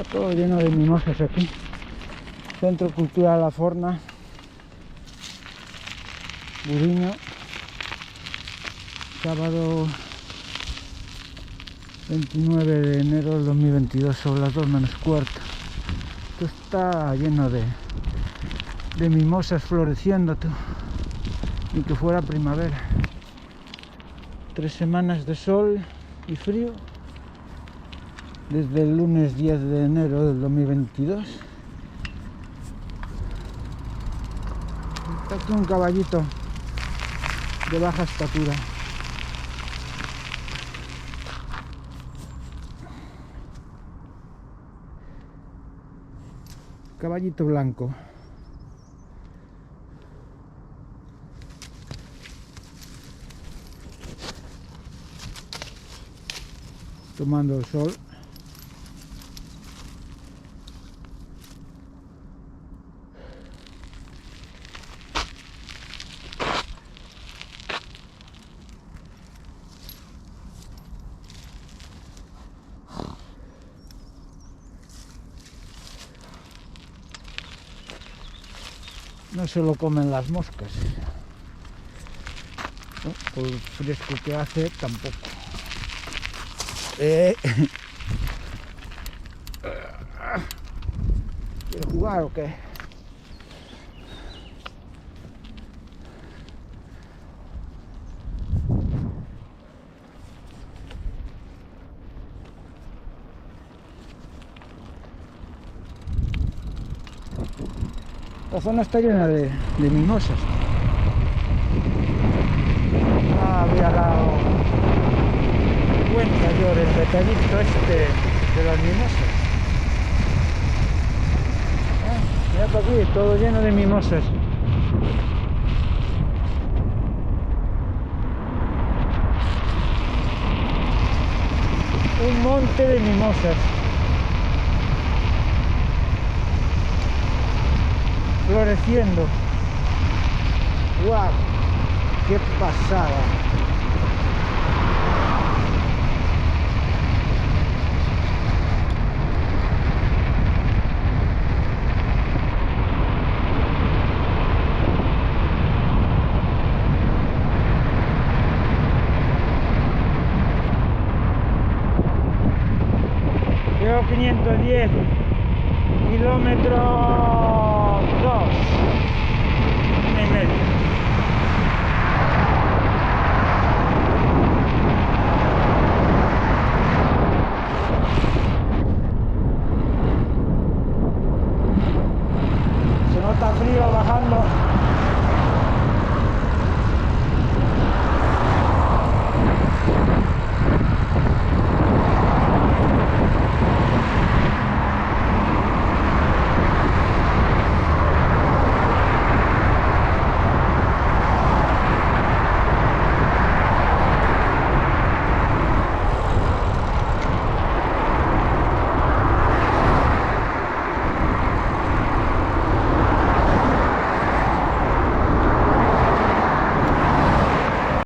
Está todo lleno de mimosas aquí. Centro Cultural La Forna, Buriño, sábado 29 de enero del 2022, sobre las 2 menos cuarto. Esto está lleno de mimosas floreciendo, tú. Ni que fuera primavera. 3 semanas de sol y frío desde el lunes 10 de enero del 2022. Está aquí un caballito de baja estatura. Caballito blanco. Tomando el sol. No se lo comen las moscas. No, por el fresco que hace tampoco. ¿Quiere jugar o qué? La zona está llena de mimosas. Había dado cuenta yo del detallito este de las mimosas. Mira por aquí, todo lleno de mimosas. Un monte de mimosas. Floreciendo. ¡Guau! ¡Qué pasada! Llevo 510 kilómetros 2, 1,5.